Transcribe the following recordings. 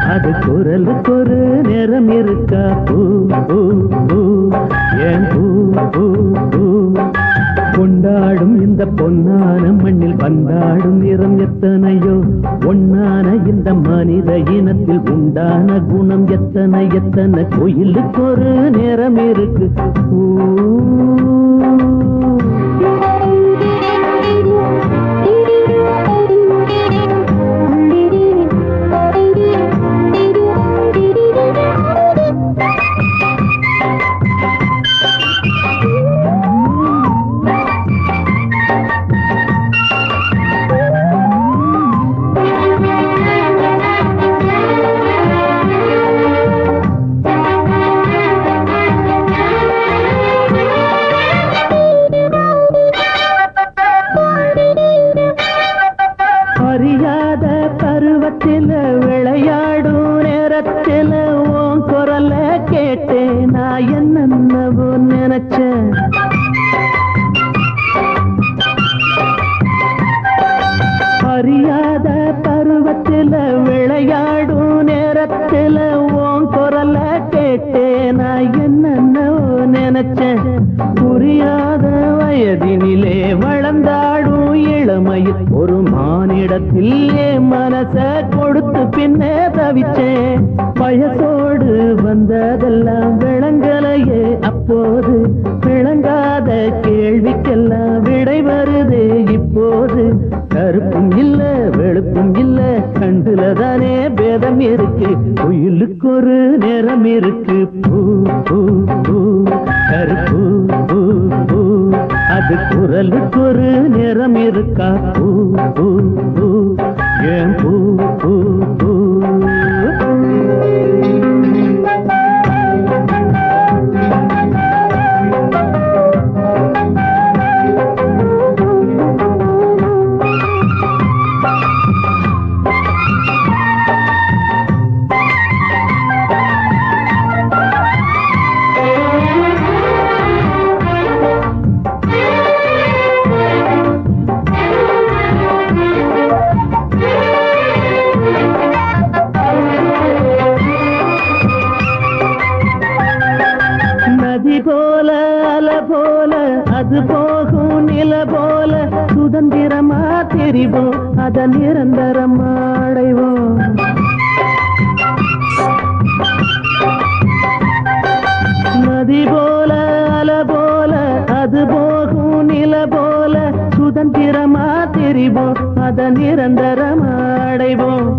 அது குரலுக்கு ஒரு நேரம் இருக்கா பூ பூ பூ ஏன் பூ பூ பூ கொண்டாடும் இந்த பொன்னான மண்ணில் பந்தாடும் நிறம் எத்தனையோ ஒன்னான இந்த மனித இனத்தில் உண்டான குணம் எத்தனை எத்தனை கோயிலுக்கு ஒரு நேரம் இருக்கு பூ விளையாடும் நேரத்தில் உன் குரல கேட்டேன் நான் என்னவோ நினைச்சேன் அறியாத பருவத்தில் விளையாடும் நேரத்தில் உன் குரல கேட்டேன் நான் என்னவோ நினைச்சேன் புரியாத வயதினிலே வளர்ந்தாடும் இளமையில் ஒரு மானிடத்தில் மனச கொடுத்து பின்னே தவிச்சேன் வயசோடு வந்ததெல்லாம் விளங்கலையே அப்போது விளங்காத கேள்விக்கெல்லாம் விடை வருதே இப்போது கருப்பும் இல்ல வெளுப்பும் இல்ல கண்டுல தானே பேதம் இருக்கு குயிலுக்கு ஒரு நேரம் இருக்கு பூ பூ பூ கருப்பு பூ பூ அது குரலுக்கு ஒரு நேரம் இருக்கா பூ பூ பூ ஏன் பூ பூ பூ போல அல போல அது போகும் நில போல சுதந்திரமா தெரிவோம் அத நிரந்தரமா அடைவோம் நதி போல அல போல அது போகும் நில போல சுதந்திரமா தெரிவோம் அத நிரந்தரமா அடைவோம்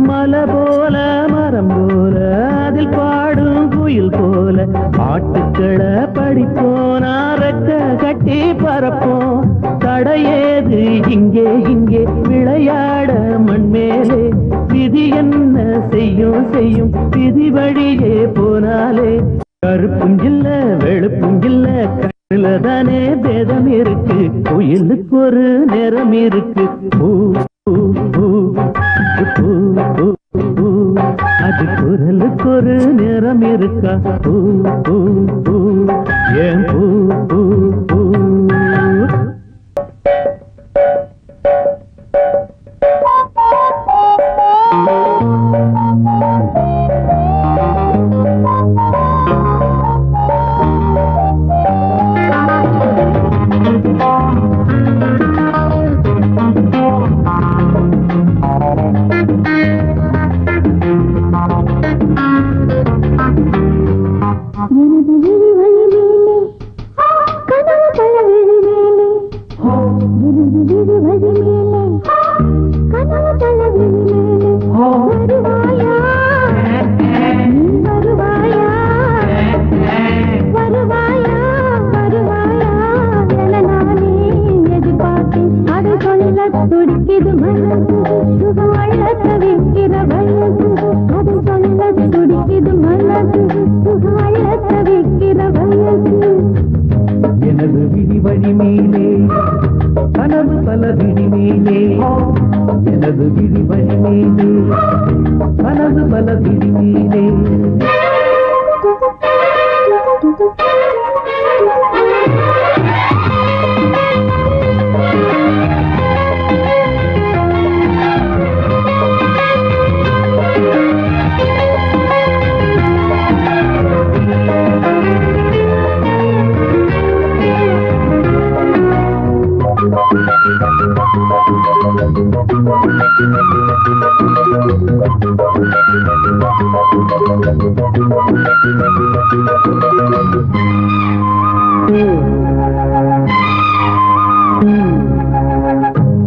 மலை போல மரம் போல அதில் பாடும் குயில் போல பாட்டுக்களை படிப்போம் ரெக்க கட்டி பறப்போம் தடையேது இங்கே இங்கே விளையாட மண்மேலே விதி என்ன செய்யும் செய்யும் விதி வழியே போனாலே கருப்பும் இல்ல வெளுப்பும் இல்ல கண்ணுல தானே பேதம் இருக்கு கோயிலுக்கு ஒரு நேரம் இருக்கு பூ பூ பூ பூ பூ பூ அது குரலுக்கு ஒரு நேரம் இருக்கா பூ பூ பூ ஏன் பூ பூ பூ எனது விதி வழி மேலே கனவு பல விதி மேலே எனது விதி வழி மேலே கனவு பல விதி மேலே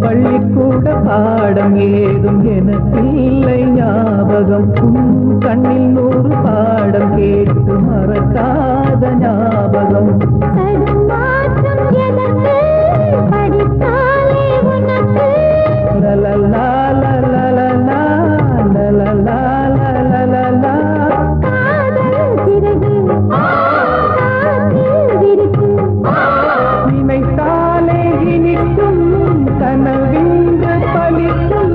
பள்ளிக்கூட பாடம் ஏதும் எனக்கில்லை ஞாபகம். கண்ணில் 100 பாடம் கேட்டு மறக்காத ஞாபகம். நினைத்தாலே இனிக்கும் கனவிந்த பலிக்கும்.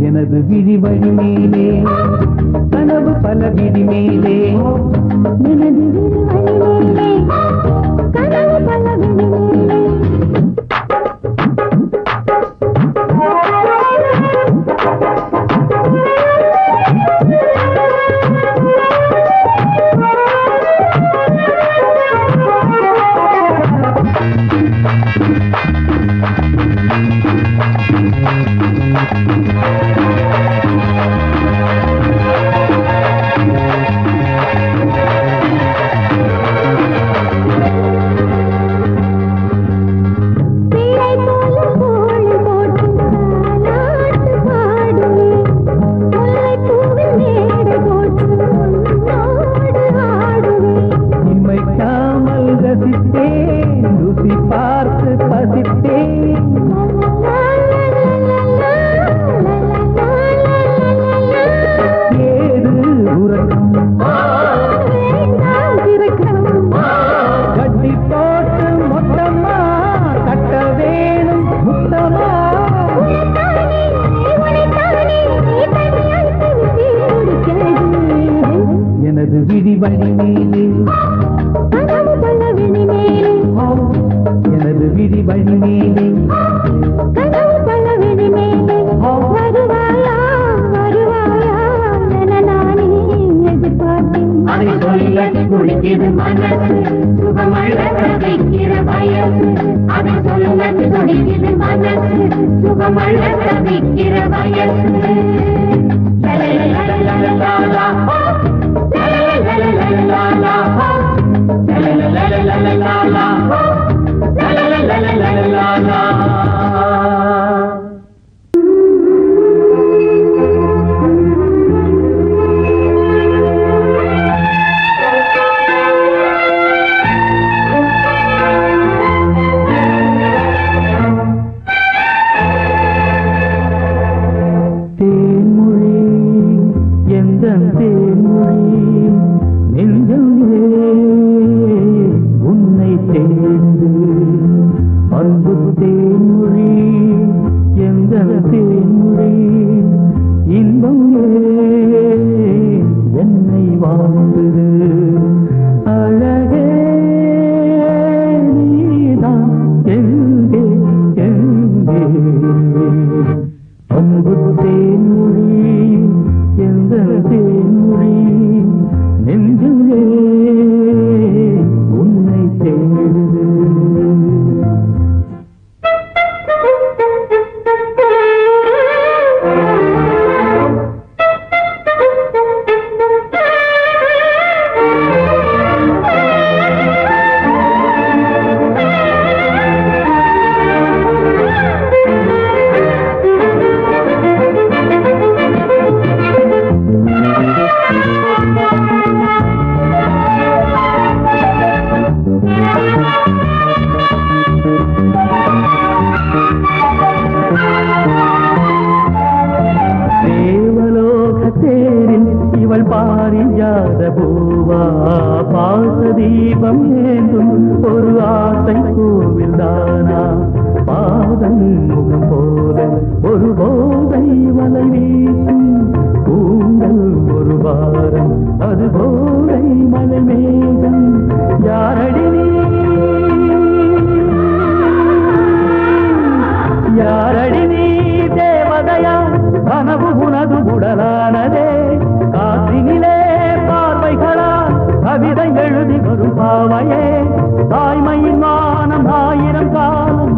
எனது விழி வழி மேலே கனவு பல விழி மேலே. எனது விழி வழி மேலே கனவு பல விழி மேலே. எனது விழி வழி மேலே கனவு பல விழி மேலே. எனது விழி வழி மேலே கனவு பல விழி மேலே. வருவாயா வருவாயா என நானே எதிர்பார்த்தேன். அதை சொல்ல துடிக்குது மனசு சுகமழக வைக்கிற வயசு. அதை சொல்ல துடிக்குது மனசு சுகமழக வைக்கிற வயசு. கவிதை எழுதி வரும் பாவையே தாய்மையின் வானம் 1000 காலம்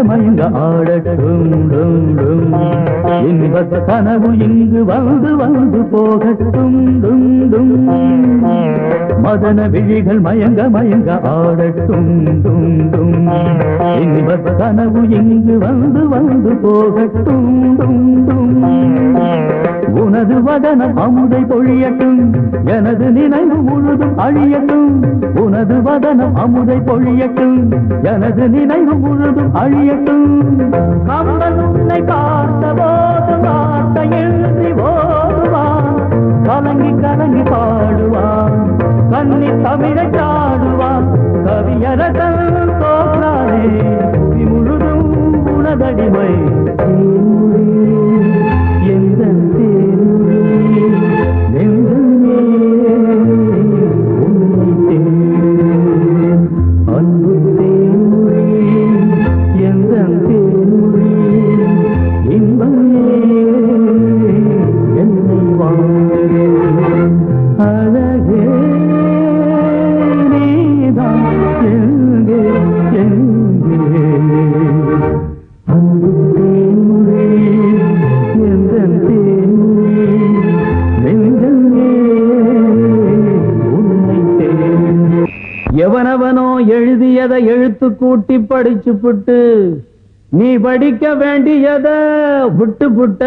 மயங்க ஆடட்டும் டும் டும் இன்பத் கனவு இங்கு வந்து வந்து போகட்டும் டும் டும் மதன விழிகள் மயங்க மயங்க ஆடட்டும் டும் டும் இன்பத் கனவு இங்கு வந்து வந்து போகட்டும் டும் டும் உனது வதனம் அமுதை பொழியட்டும் எனது நினைவு முழுதும் அழியட்டும் உனது வதனம் அமுதை பொழியட்டும் எனது நினைவு முழுதும் அழியட்டும் கம்பன் உன்னை பார்த்த போது வார்த்தை எழுதி ஓடுவான் கலங்கி கலங்கி பாடுவான் கண்ணி தமிழை சாடுவான் கவியரசன் தோற்றானே முழுதும் உனதடிமை எந்த எவனவனோ எழுதியதை எழுத்து கூட்டி படிச்சு புட்டு நீ படிக்க வேண்டியத விட்டு புட்ட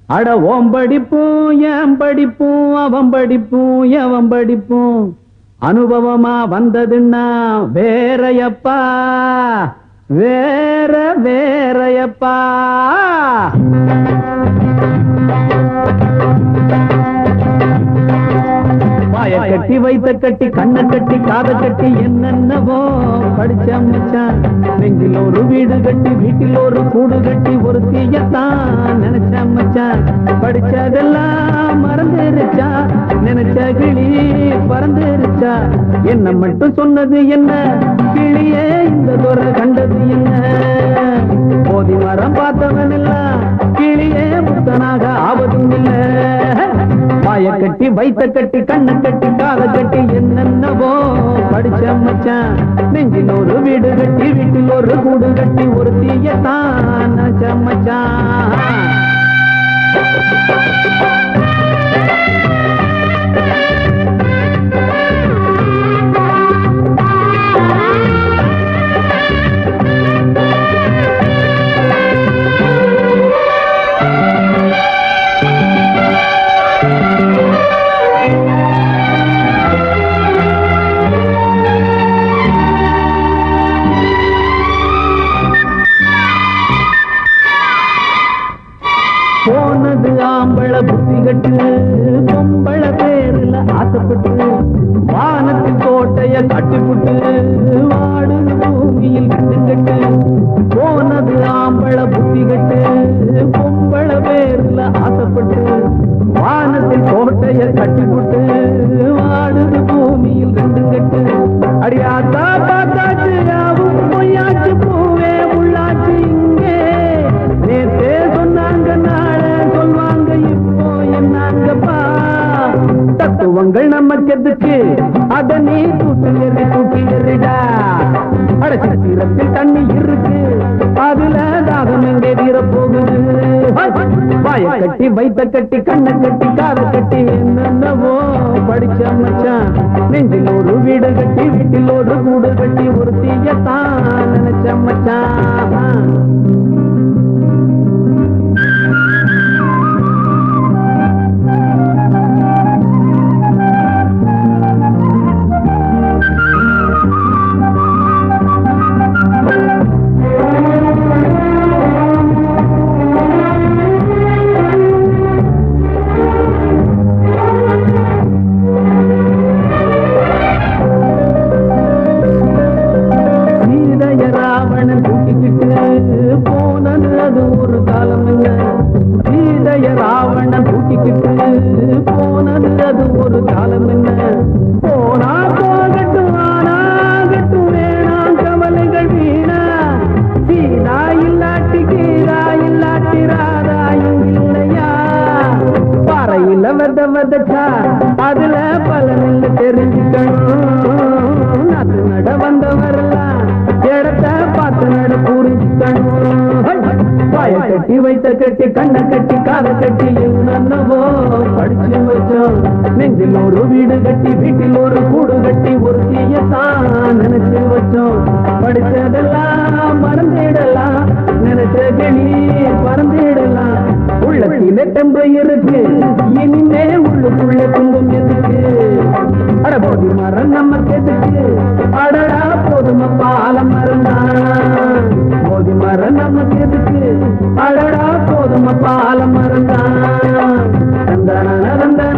அட ஓம் படிப்பும் என் படிப்பும் அவன் படிப்பும் எவன் படிப்பும் அனுபவமா வந்ததுன்னா வேறையப்பா வேற வேறையப்பா கட்டி வைத்த கட்டி கண்ண கட்டி காத கட்டி என்னென்னவோ படிச்ச மச்சான் நெஞ்சில் ஒரு வீடு கட்டி வீட்டில் ஒரு கூடு கட்டி ஒரு தீயத்தான் நினைச்ச மச்சான் படிச்சதெல்லாம் மறந்துருச்சா நினைச்ச கிளி பறந்துருச்சா என்ன மட்டும் சொன்னது என்ன கிளியே இந்த துறை கண்டது என்ன போதி மரம் பார்த்தவன் எல்லாம் கிளியே முத்தனாக ஆவதும் இல்ல வாய கட்டி வைத்த கட்டி கண்ண கட்டி காத கட்டி என்னென்னவோ படிச்ச மச்சான் நெஞ்சில் ஒரு வீடு கட்டி வீட்டில் ஒரு கூடு கட்டி ஒரு தீயத்தான் நினைச்ச மச்சான் போனது ஆம்பள புத்தி கட்டு பொம்பள பேருல ஆசைப்பட்டு வானத்தில் கோட்டைய கட்டிப்புட்டு வாடுது பூமியில் கட்டு கட்டு போனது ஆம்பள புத்தி கட்டு பொம்பள பேருல ஆசைப்பட்டு வானத்தில் கோட்டைய கட்டிப்புட்டு வாடுது பூமியில் ரெண்டு கட்டு அடியாத்தா பார்த்தாச்சு யாவும் பொய்யாச்சு பூவே உள்ளாச்சு இங்கே நேத்தே சொன்னாங்க நாள சொல்வாங்க இப்போ என்னாங்கப்பா தத்துவங்கள் நமக்கு எதுக்கு அத நீ தூக்கி எறிடா அடச்சிரத்தில் தண்ணி இருக்கு அதுல தாகம் எங்கே தீர போகுது வாய கட்டி வைத்த கட்டி கண்ணை கட்டி காத கட்டி என்னென்னவோ படிச்ச மச்சான் நெஞ்சில் ஒரு வீடு கட்டி வீட்டில் ஒரு கூடு கட்டி ஒரு தீயத்தான் நினைச்ச மச்சான் அதுல பலனில் தெரிஞ்சுக்கணும் நட வந்தவரெல்லாம் இடத்தை பார்த்து நட புரிஞ்சுக்கணும். பாய கட்டி வைத்த கட்டி கண்ணை கட்டி காதை கட்டி என்னவோ படிச்சு வச்சோம். நெஞ்சில் ஒரு வீடு கட்டி வீட்டில் ஒரு கூடு கட்டி ஒரு தீயத்தான் நினைச்சு வச்சோம். படிச்சதெல்லாம் மறந்துடலாம், நினைச்ச கிளி பறந்துடலாம். உள்ளத்தில டெம்பு இருக்கு, இனிமே உள்ளுக்குள்ள துன்பம் எதுக்கு? அட போதி மரம் நமக்கு எதுக்கு? அடடா போதும பால மறந்தான். போதி மரம் நமக்கு எதுக்கு? அடடா போதும பால மறந்தான். தந்தன தந்தன